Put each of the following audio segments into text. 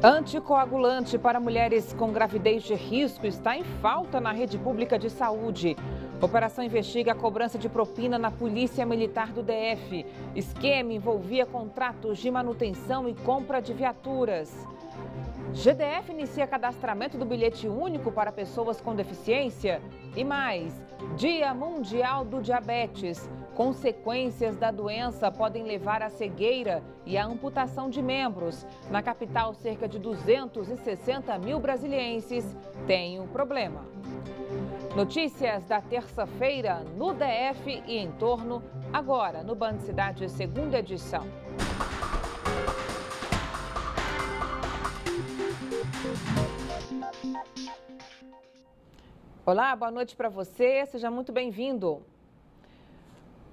Anticoagulante para mulheres com gravidez de risco está em falta na rede pública de saúde. Operação investiga a cobrança de propina na Polícia Militar do DF. Esquema envolvia contratos de manutenção e compra de viaturas. GDF inicia cadastramento do bilhete único para pessoas com deficiência. E mais, Dia Mundial do Diabetes. Consequências da doença podem levar à cegueira e à amputação de membros. Na capital, cerca de 260 mil brasilienses têm o problema. Notícias da terça-feira no DF e em torno, agora no Band Cidade, segunda edição. Olá, boa noite para você, seja muito bem-vindo.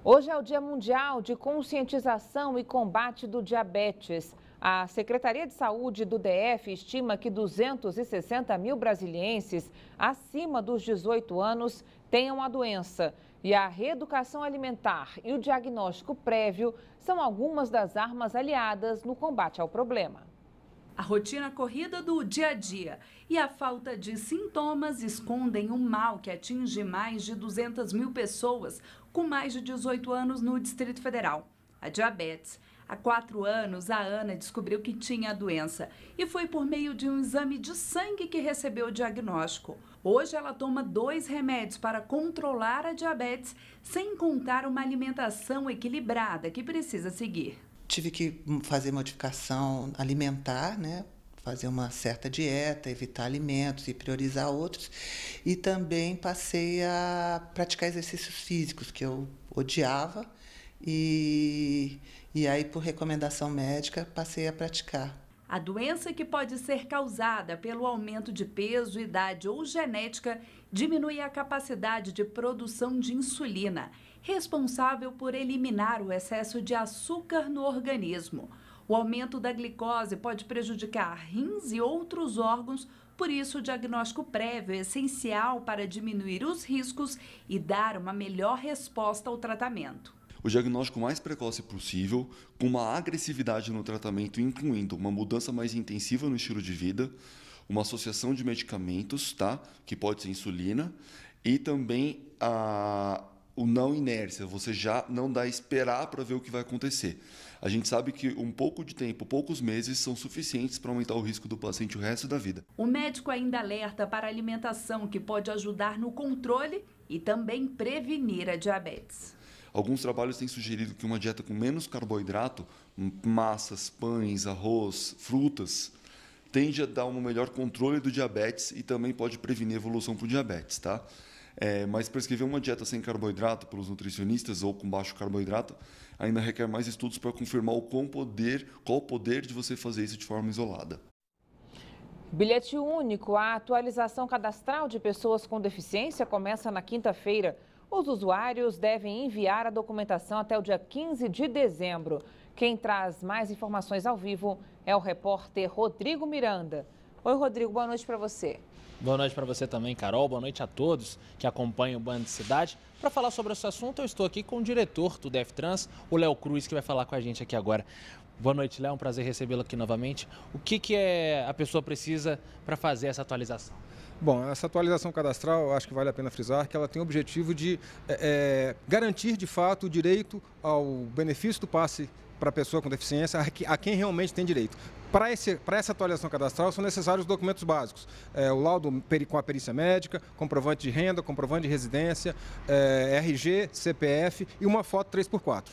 Hoje é o Dia Mundial de Conscientização e Combate do Diabetes. A Secretaria de Saúde do DF estima que 260 mil brasilienses acima dos 18 anos tenham a doença. E a reeducação alimentar e o diagnóstico prévio são algumas das armas aliadas no combate ao problema. A rotina corrida do dia a dia e a falta de sintomas escondem um mal que atinge mais de 200 mil pessoas com mais de 18 anos no Distrito Federal, a diabetes. Há 4 anos, a Ana descobriu que tinha a doença e foi por meio de um exame de sangue que recebeu o diagnóstico. Hoje ela toma 2 remédios para controlar a diabetes, sem contar uma alimentação equilibrada que precisa seguir. Tive que fazer modificação alimentar, né? Fazer uma certa dieta, evitar alimentos e priorizar outros. E também passei a praticar exercícios físicos, que eu odiava. E aí, por recomendação médica, passei a praticar. A doença, que pode ser causada pelo aumento de peso, idade ou genética, diminui a capacidade de produção de insulina, responsável por eliminar o excesso de açúcar no organismo. O aumento da glicose pode prejudicar rins e outros órgãos, por isso o diagnóstico prévio é essencial para diminuir os riscos e dar uma melhor resposta ao tratamento. O diagnóstico mais precoce possível, com uma agressividade no tratamento, incluindo uma mudança mais intensiva no estilo de vida, uma associação de medicamentos, tá? Que pode ser insulina, e também o não inércia, você já não dá esperar para ver o que vai acontecer. A gente sabe que um pouco de tempo, poucos meses, são suficientes para aumentar o risco do paciente o resto da vida. O médico ainda alerta para a alimentação, que pode ajudar no controle e também prevenir a diabetes. Alguns trabalhos têm sugerido que uma dieta com menos carboidrato, massas, pães, arroz, frutas, tende a dar um melhor controle do diabetes e também pode prevenir a evolução para o diabetes, tá? Mas prescrever uma dieta sem carboidrato pelos nutricionistas ou com baixo carboidrato ainda requer mais estudos para confirmar qual o poder de você fazer isso de forma isolada. Bilhete único, a atualização cadastral de pessoas com deficiência começa na quinta-feira. Os usuários devem enviar a documentação até o dia 15 de dezembro. Quem traz mais informações ao vivo é o repórter Rodrigo Miranda. Oi, Rodrigo, boa noite para você. Boa noite para você também, Carol. Boa noite a todos que acompanham o Band Cidade. Para falar sobre esse assunto, eu estou aqui com o diretor do DFTrans, o Léo Cruz, que vai falar com a gente aqui agora. Boa noite, Léo. É um prazer recebê-lo aqui novamente. O que a pessoa precisa para fazer essa atualização? Bom, essa atualização cadastral, acho que vale a pena frisar que ela tem o objetivo de garantir, de fato, o direito ao benefício do passe para a pessoa com deficiência, a quem realmente tem direito. Para essa atualização cadastral são necessários documentos básicos, o laudo com a perícia médica, comprovante de renda, comprovante de residência, RG, CPF e uma foto 3x4.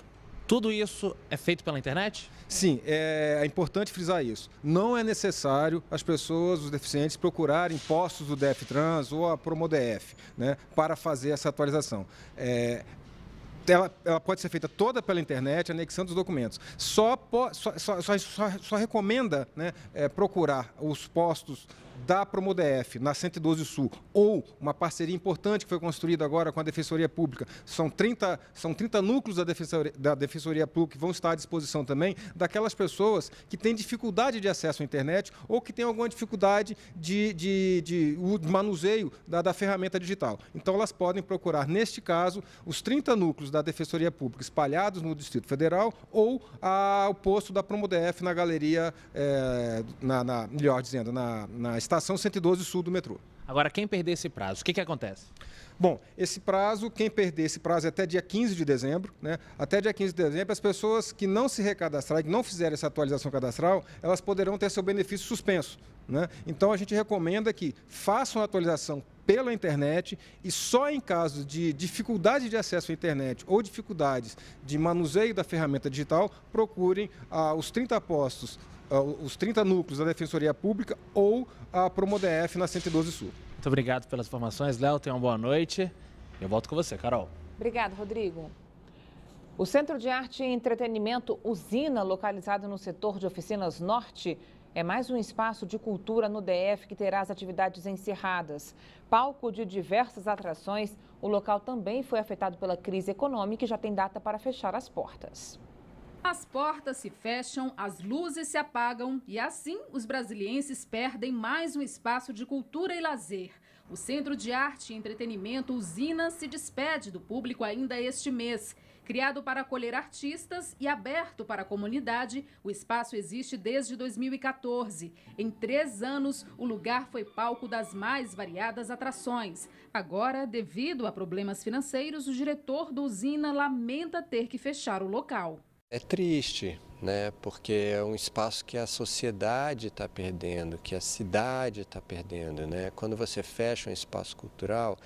Tudo isso é feito pela internet? Sim, é importante frisar isso. Não é necessário as pessoas, os deficientes, procurarem postos do DFTrans ou a Promodf, né, para fazer essa atualização. Ela pode ser feita toda pela internet, anexando os documentos. Só recomenda, né, procurar os postos da Promodf, na 112 Sul, ou uma parceria importante que foi construída agora com a Defensoria Pública. São 30 núcleos da Defensoria Pública que vão estar à disposição também daquelas pessoas que têm dificuldade de acesso à internet ou que têm alguma dificuldade de manuseio da ferramenta digital. Então, elas podem procurar, neste caso, os 30 núcleos da da Defensoria Pública espalhados no Distrito Federal ou o posto da Promodef na galeria, melhor dizendo, na estação 112 Sul do metrô. Agora, quem perder esse prazo, o que acontece? Bom, quem perder esse prazo é até dia 15 de dezembro, né? Até dia 15 de dezembro, as pessoas que não se recadastrarem, que não fizerem essa atualização cadastral, elas poderão ter seu benefício suspenso, né? Então, a gente recomenda que façam a atualização pela internet e só em caso de dificuldade de acesso à internet ou dificuldades de manuseio da ferramenta digital, procurem os 30 postos, os 30 núcleos da Defensoria Pública ou a Promodef na 112 Sul. Muito obrigado pelas informações, Léo. Tenha uma boa noite. Eu volto com você, Carol. Obrigado, Rodrigo. O Centro de Arte e Entretenimento Usina, localizado no setor de Oficinas Norte, é mais um espaço de cultura no DF que terá as atividades encerradas. Palco de diversas atrações, o local também foi afetado pela crise econômica e já tem data para fechar as portas. As portas se fecham, as luzes se apagam e assim os brasilienses perdem mais um espaço de cultura e lazer. O Centro de Arte e Entretenimento Usina se despede do público ainda este mês. Criado para acolher artistas e aberto para a comunidade, o espaço existe desde 2014. Em 3 anos, o lugar foi palco das mais variadas atrações. Agora, devido a problemas financeiros, o diretor do Usina lamenta ter que fechar o local. É triste, né? Porque é um espaço que a sociedade está perdendo, que a cidade está perdendo, né? Quando você fecha um espaço cultural,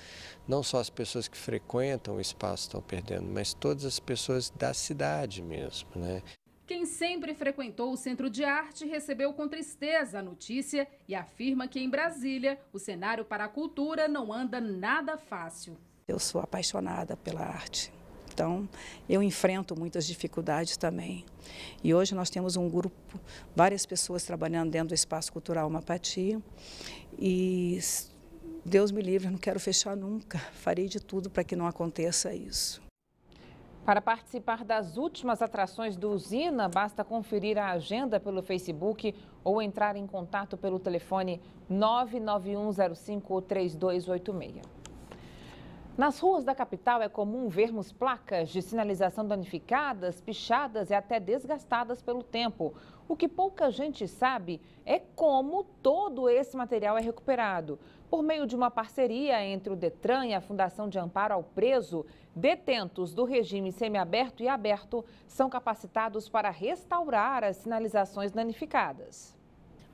não só as pessoas que frequentam o espaço estão perdendo, mas todas as pessoas da cidade mesmo, né? Quem sempre frequentou o Centro de Arte recebeu com tristeza a notícia e afirma que em Brasília o cenário para a cultura não anda nada fácil. Eu sou apaixonada pela arte. Então, eu enfrento muitas dificuldades também. E hoje nós temos um grupo, várias pessoas trabalhando dentro do Espaço Cultural Mapati. E Deus me livre, eu não quero fechar nunca. Farei de tudo para que não aconteça isso. Para participar das últimas atrações do Usina, basta conferir a agenda pelo Facebook ou entrar em contato pelo telefone 991053286. Nas ruas da capital é comum vermos placas de sinalização danificadas, pichadas e até desgastadas pelo tempo. O que pouca gente sabe é como todo esse material é recuperado. Por meio de uma parceria entre o Detran e a Fundação de Amparo ao Preso, detentos do regime semiaberto e aberto são capacitados para restaurar as sinalizações danificadas.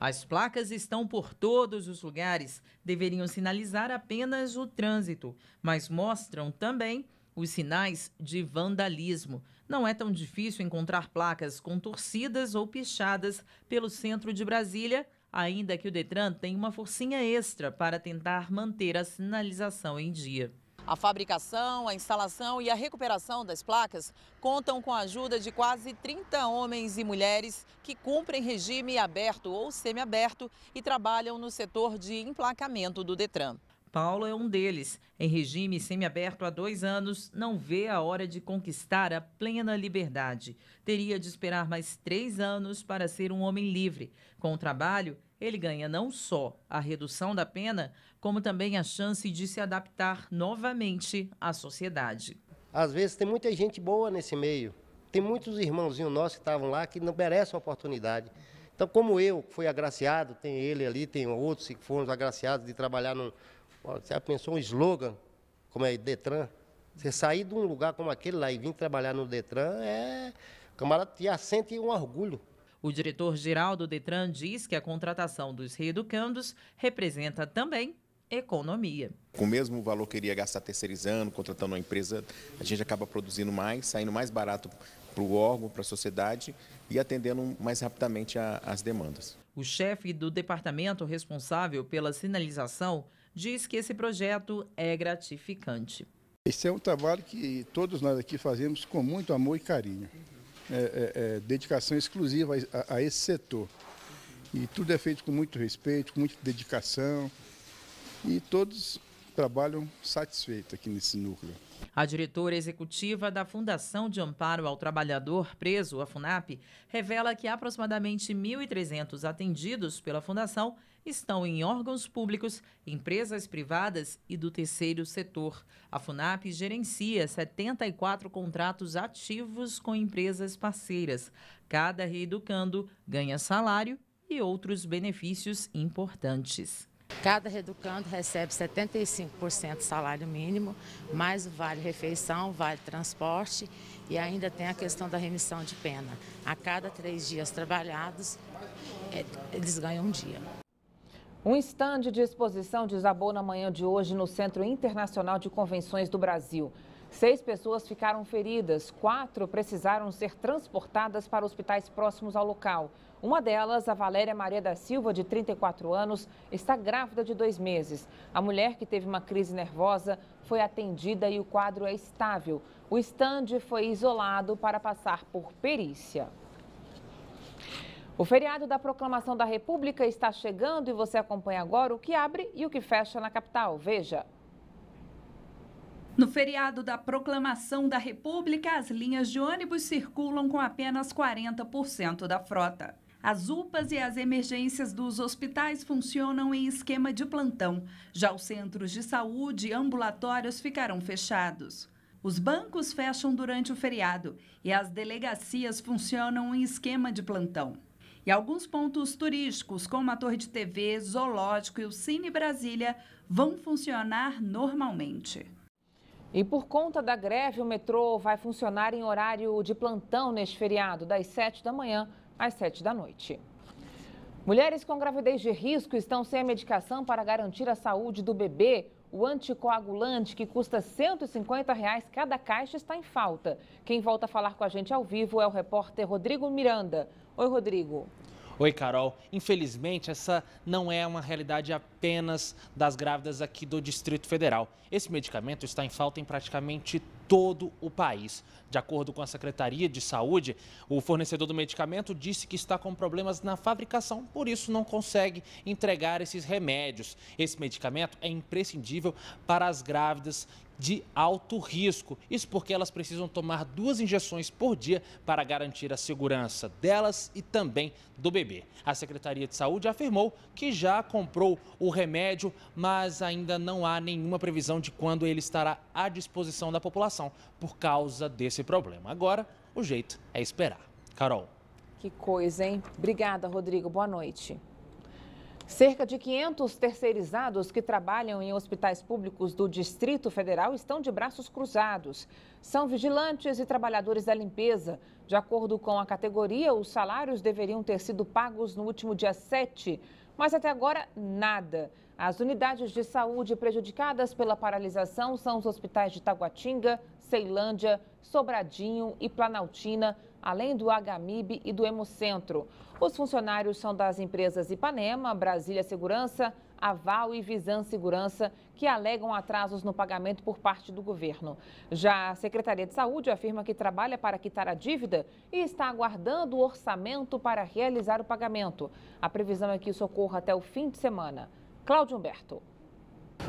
As placas estão por todos os lugares, deveriam sinalizar apenas o trânsito, mas mostram também os sinais de vandalismo. Não é tão difícil encontrar placas contorcidas ou pichadas pelo centro de Brasília, ainda que o Detran tenha uma forcinha extra para tentar manter a sinalização em dia. A fabricação, a instalação e a recuperação das placas contam com a ajuda de quase 30 homens e mulheres que cumprem regime aberto ou semiaberto e trabalham no setor de emplacamento do Detran. Paulo é um deles. Em regime semiaberto há 2 anos, não vê a hora de conquistar a plena liberdade. Teria de esperar mais 3 anos para ser um homem livre. Com o trabalho, ele ganha não só a redução da pena, como também a chance de se adaptar novamente à sociedade. Às vezes tem muita gente boa nesse meio. Tem muitos irmãozinhos nossos que estavam lá que não merecem a oportunidade. Então, como eu fui agraciado, tem ele ali, tem outros que foram agraciados de trabalhar num... Você já pensou um slogan, como é Detran? Você sair de um lugar como aquele lá e vir trabalhar no Detran, o camarada já sente um orgulho. O diretor-geral do Detran diz que a contratação dos reeducandos representa também economia. Com o mesmo valor que iria gastar terceirizando, contratando uma empresa, a gente acaba produzindo mais, saindo mais barato para o órgão, para a sociedade e atendendo mais rapidamente às demandas. O chefe do departamento responsável pela sinalização diz que esse projeto é gratificante. Esse é um trabalho que todos nós aqui fazemos com muito amor e carinho. Dedicação exclusiva a esse setor. E tudo é feito com muito respeito, com muita dedicação. E todos trabalham satisfeitos aqui nesse núcleo. A diretora executiva da Fundação de Amparo ao Trabalhador Preso, a FUNAP, revela que aproximadamente 1.300 atendidos pela Fundação estão em órgãos públicos, empresas privadas e do terceiro setor. A FUNAP gerencia 74 contratos ativos com empresas parceiras. Cada reeducando ganha salário e outros benefícios importantes. Cada reeducando recebe 75% do salário mínimo, mais o vale-refeição, vale-transporte e ainda tem a questão da remissão de pena. A cada 3 dias trabalhados, eles ganham um dia. Um estande de exposição desabou na manhã de hoje no Centro Internacional de Convenções do Brasil. 6 pessoas ficaram feridas, 4 precisaram ser transportadas para hospitais próximos ao local. Uma delas, a Valéria Maria da Silva, de 34 anos, está grávida de 2 meses. A mulher, que teve uma crise nervosa, foi atendida e o quadro é estável. O estande foi isolado para passar por perícia. O feriado da Proclamação da República está chegando e você acompanha agora o que abre e o que fecha na capital. Veja. No feriado da Proclamação da República, as linhas de ônibus circulam com apenas 40% da frota. As UPAs e as emergências dos hospitais funcionam em esquema de plantão. Já os centros de saúde e ambulatórios ficarão fechados. Os bancos fecham durante o feriado e as delegacias funcionam em esquema de plantão. E alguns pontos turísticos, como a Torre de TV, Zoológico e o Cine Brasília, vão funcionar normalmente. E por conta da greve, o metrô vai funcionar em horário de plantão neste feriado, das 7 da manhã às 7 da noite. Mulheres com gravidez de risco estão sem a medicação para garantir a saúde do bebê. O anticoagulante, que custa R$ 150 cada caixa, está em falta. Quem volta a falar com a gente ao vivo é o repórter Rodrigo Miranda. Oi, Rodrigo. Oi, Carol. Infelizmente, essa não é uma realidade apenas das grávidas aqui do Distrito Federal. Esse medicamento está em falta em praticamente todo o país. De acordo com a Secretaria de Saúde, o fornecedor do medicamento disse que está com problemas na fabricação, por isso não consegue entregar esses remédios. Esse medicamento é imprescindível para as grávidas de alto risco. Isso porque elas precisam tomar 2 injeções por dia para garantir a segurança delas e também do bebê. A Secretaria de Saúde afirmou que já comprou o remédio, mas ainda não há nenhuma previsão de quando ele estará à disposição da população por causa desse problema. Agora, o jeito é esperar. Carol. Que coisa, hein? Obrigada, Rodrigo. Boa noite. Cerca de 500 terceirizados que trabalham em hospitais públicos do Distrito Federal estão de braços cruzados. São vigilantes e trabalhadores da limpeza. De acordo com a categoria, os salários deveriam ter sido pagos no último dia 7, mas até agora nada. As unidades de saúde prejudicadas pela paralisação são os hospitais de Taguatinga, Ceilândia, Sobradinho e Planaltina, além do HMIB e do Hemocentro. Os funcionários são das empresas Ipanema, Brasília Segurança, Aval e Visan Segurança, que alegam atrasos no pagamento por parte do governo. Já a Secretaria de Saúde afirma que trabalha para quitar a dívida e está aguardando o orçamento para realizar o pagamento. A previsão é que isso ocorra até o fim de semana. Cláudio Humberto.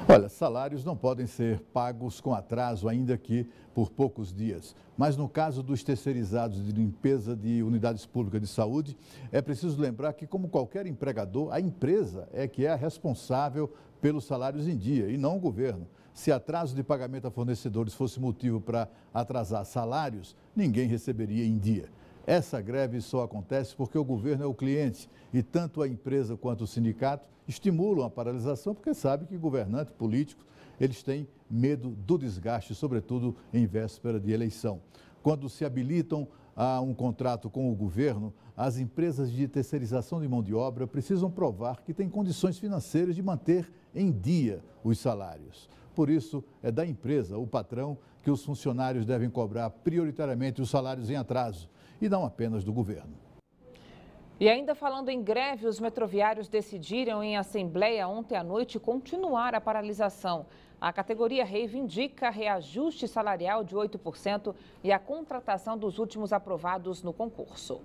Olha, salários não podem ser pagos com atraso, ainda que por poucos dias. Mas no caso dos terceirizados de limpeza de unidades públicas de saúde, é preciso lembrar que, como qualquer empregador, a empresa é que é a responsável pelos salários em dia e não o governo. Se atraso de pagamento a fornecedores fosse motivo para atrasar salários, ninguém receberia em dia. Essa greve só acontece porque o governo é o cliente e tanto a empresa quanto o sindicato estimulam a paralisação porque sabem que governantes políticos, eles têm medo do desgaste, sobretudo em véspera de eleição. Quando se habilitam a um contrato com o governo, as empresas de terceirização de mão de obra precisam provar que têm condições financeiras de manter em dia os salários. Por isso, é da empresa, o patrão, que os funcionários devem cobrar prioritariamente os salários em atraso e não apenas do governo. E ainda falando em greve, os metroviários decidiram em assembleia ontem à noite continuar a paralisação. A categoria reivindica reajuste salarial de 8% e a contratação dos últimos aprovados no concurso.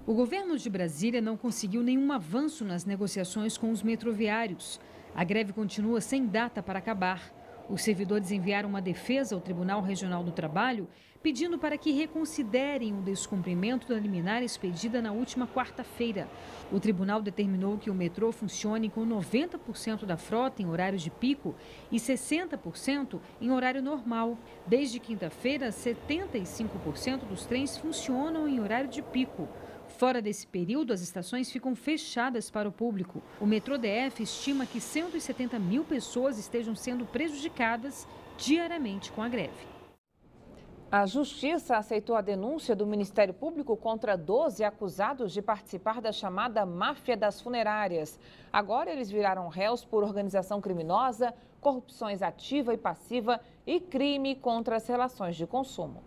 O governo de Brasília não conseguiu nenhum avanço nas negociações com os metroviários. A greve continua sem data para acabar. Os servidores enviaram uma defesa ao Tribunal Regional do Trabalho pedindo para que reconsiderem o descumprimento da liminar expedida na última quarta-feira. O tribunal determinou que o metrô funcione com 90% da frota em horário de pico e 60% em horário normal. Desde quinta-feira, 75% dos trens funcionam em horário de pico. Fora desse período, as estações ficam fechadas para o público. O metrô DF estima que 170 mil pessoas estejam sendo prejudicadas diariamente com a greve. A Justiça aceitou a denúncia do Ministério Público contra 12 acusados de participar da chamada máfia das funerárias. Agora eles viraram réus por organização criminosa, corrupções ativa e passiva e crime contra as relações de consumo.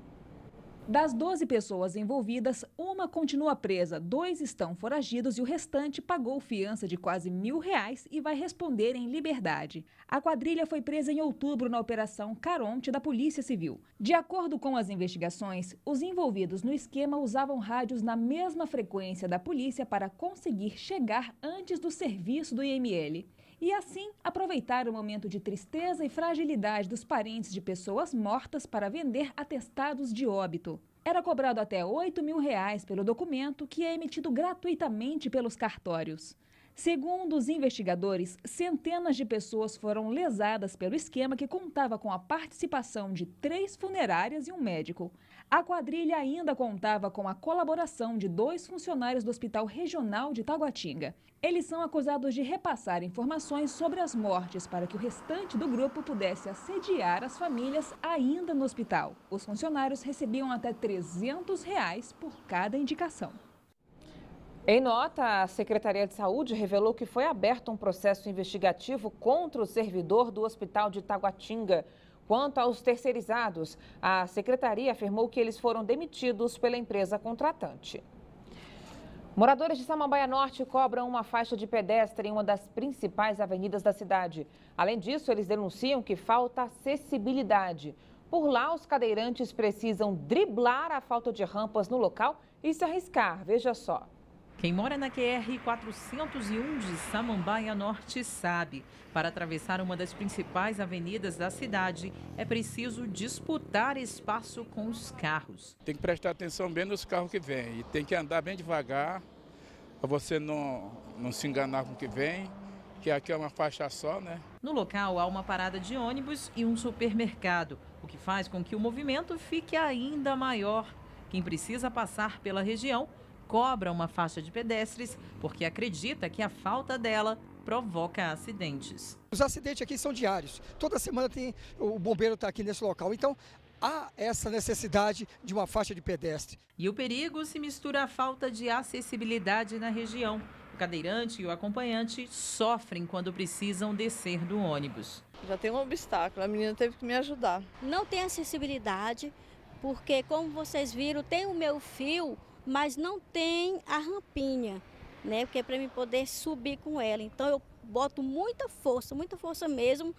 Das 12 pessoas envolvidas, uma continua presa, 2 estão foragidos e o restante pagou fiança de quase R$1.000 e vai responder em liberdade. A quadrilha foi presa em outubro na Operação Caronte da Polícia Civil. De acordo com as investigações, os envolvidos no esquema usavam rádios na mesma frequência da polícia para conseguir chegar antes do serviço do IML. E assim, aproveitar o momento de tristeza e fragilidade dos parentes de pessoas mortas para vender atestados de óbito. Era cobrado até R$8.000 pelo documento, que é emitido gratuitamente pelos cartórios. Segundo os investigadores, centenas de pessoas foram lesadas pelo esquema que contava com a participação de 3 funerárias e um médico. A quadrilha ainda contava com a colaboração de 2 funcionários do Hospital Regional de Taguatinga. Eles são acusados de repassar informações sobre as mortes para que o restante do grupo pudesse assediar as famílias ainda no hospital. Os funcionários recebiam até R$300 por cada indicação. Em nota, a Secretaria de Saúde revelou que foi aberto um processo investigativo contra o servidor do Hospital de Taguatinga. Quanto aos terceirizados, a Secretaria afirmou que eles foram demitidos pela empresa contratante. Moradores de Samambaia Norte cobram uma faixa de pedestre em uma das principais avenidas da cidade. Além disso, eles denunciam que falta acessibilidade. Por lá, os cadeirantes precisam driblar a falta de rampas no local e se arriscar. Veja só. Quem mora na QR 401 de Samambaia Norte sabe, para atravessar uma das principais avenidas da cidade, é preciso disputar espaço com os carros. Tem que prestar atenção bem nos carros que vêm e tem que andar bem devagar, para você não se enganar com o que vem, que aqui é uma faixa só, né? No local há uma parada de ônibus e um supermercado, o que faz com que o movimento fique ainda maior. Quem precisa passar pela região cobra uma faixa de pedestres porque acredita que a falta dela provoca acidentes. Os acidentes aqui são diários. Toda semana o bombeiro está aqui nesse local. Então, há essa necessidade de uma faixa de pedestre. E o perigo se mistura à falta de acessibilidade na região. O cadeirante e o acompanhante sofrem quando precisam descer do ônibus. Já tem um obstáculo, a menina teve que me ajudar. Não tem acessibilidade, porque como vocês viram, tem o meu fio, mas não tem a rampinha, né? Porque é para mim poder subir com ela. Então eu boto muita força mesmo,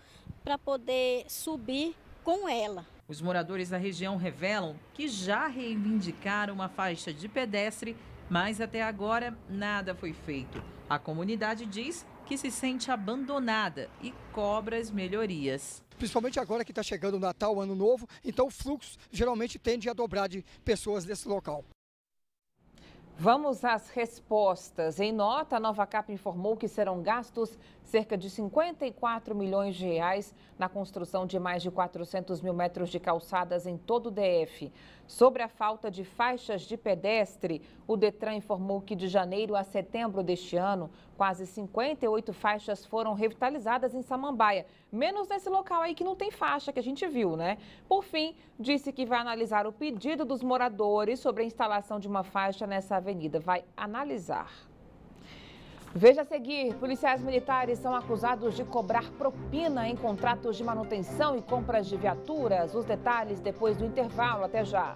para poder subir com ela. Os moradores da região revelam que já reivindicaram uma faixa de pedestre, mas até agora nada foi feito. A comunidade diz que se sente abandonada e cobra as melhorias. Principalmente agora que está chegando o Natal, o Ano Novo, então o fluxo geralmente tende a dobrar de pessoas nesse local. Vamos às respostas. Em nota, a Nova Cap informou que serão gastos cerca de 54 milhões de reais na construção de mais de 400 mil metros de calçadas em todo o DF. Sobre a falta de faixas de pedestre, o Detran informou que de janeiro a setembro deste ano, quase 58 faixas foram revitalizadas em Samambaia. Menos nesse local aí que não tem faixa, que a gente viu, né? Por fim, disse que vai analisar o pedido dos moradores sobre a instalação de uma faixa nessa avenida. Vai analisar. Veja a seguir, policiais militares são acusados de cobrar propina em contratos de manutenção e compras de viaturas. Os detalhes depois do intervalo. Até já.